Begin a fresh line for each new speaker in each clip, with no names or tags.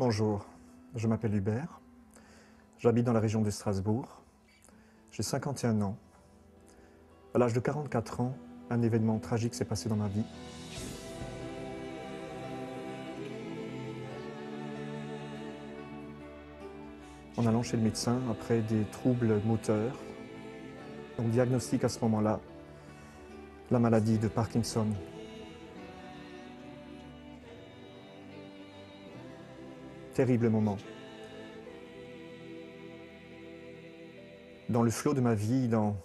Bonjour, je m'appelle Hubert, j'habite dans la région de Strasbourg, j'ai 51 ans. À l'âge de 44 ans, un événement tragique s'est passé dans ma vie. En allant chez le médecin, après des troubles moteurs, on diagnostique à ce moment-là la maladie de Parkinson. Terrible moment. Dans le flot de ma vie, dans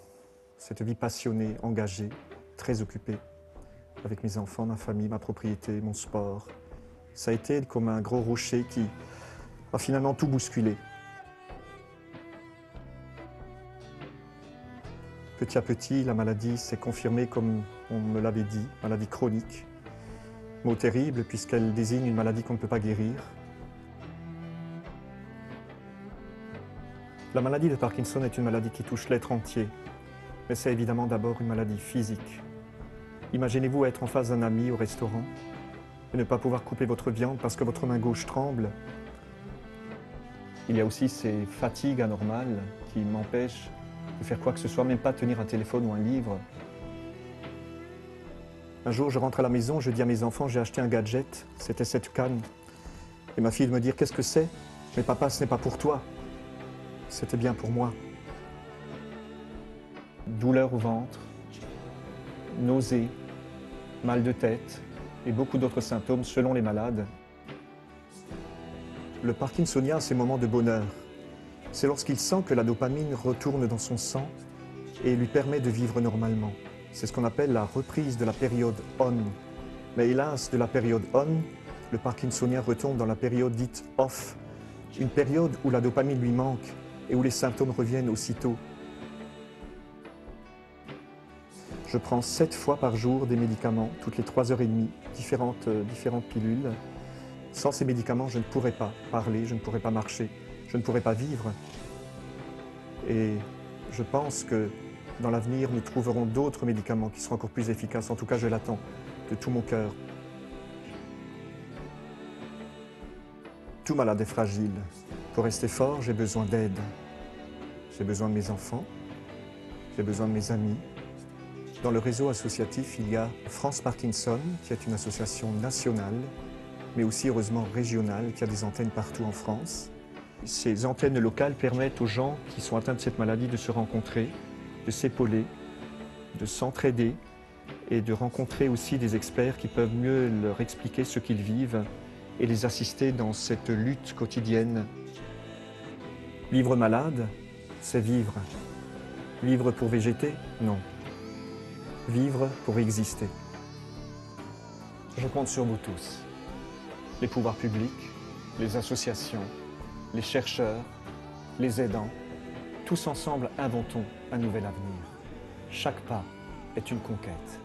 cette vie passionnée, engagée, très occupée, avec mes enfants, ma famille, ma propriété, mon sport, ça a été comme un gros rocher qui a finalement tout bousculé. Petit à petit, la maladie s'est confirmée comme on me l'avait dit, maladie chronique. Mot terrible puisqu'elle désigne une maladie qu'on ne peut pas guérir. La maladie de Parkinson est une maladie qui touche l'être entier, mais c'est évidemment d'abord une maladie physique. Imaginez-vous être en face d'un ami au restaurant et ne pas pouvoir couper votre viande parce que votre main gauche tremble. Il y a aussi ces fatigues anormales qui m'empêchent de faire quoi que ce soit, même pas tenir un téléphone ou un livre. Un jour, je rentre à la maison, je dis à mes enfants, j'ai acheté un gadget, c'était cette canne. Et ma fille de me dire, qu'est-ce que c'est? Mais papa, ce n'est pas pour toi. C'était bien pour moi. Douleur au ventre, nausées, mal de tête et beaucoup d'autres symptômes selon les malades. Le parkinsonien a ses moments de bonheur. C'est lorsqu'il sent que la dopamine retourne dans son sang et lui permet de vivre normalement. C'est ce qu'on appelle la reprise de la période on. Mais hélas, de la période on, le parkinsonien retombe dans la période dite off, une période où la dopamine lui manque et où les symptômes reviennent aussitôt. Je prends 7 fois par jour des médicaments, toutes les 3h30, différentes pilules. Sans ces médicaments, je ne pourrais pas parler, je ne pourrais pas marcher, je ne pourrais pas vivre. Et je pense que dans l'avenir, nous trouverons d'autres médicaments qui seront encore plus efficaces. En tout cas, je l'attends de tout mon cœur. Tout malade est fragile. Pour rester fort, j'ai besoin d'aide. J'ai besoin de mes enfants, j'ai besoin de mes amis. Dans le réseau associatif, il y a France Parkinson, qui est une association nationale, mais aussi heureusement régionale, qui a des antennes partout en France. Ces antennes locales permettent aux gens qui sont atteints de cette maladie de se rencontrer, de s'épauler, de s'entraider et de rencontrer aussi des experts qui peuvent mieux leur expliquer ce qu'ils vivent et les assister dans cette lutte quotidienne. Vivre malade, c'est vivre. Vivre pour végéter? Non. Vivre pour exister. Je compte sur vous tous. Les pouvoirs publics, les associations, les chercheurs, les aidants, tous ensemble inventons un nouvel avenir. Chaque pas est une conquête.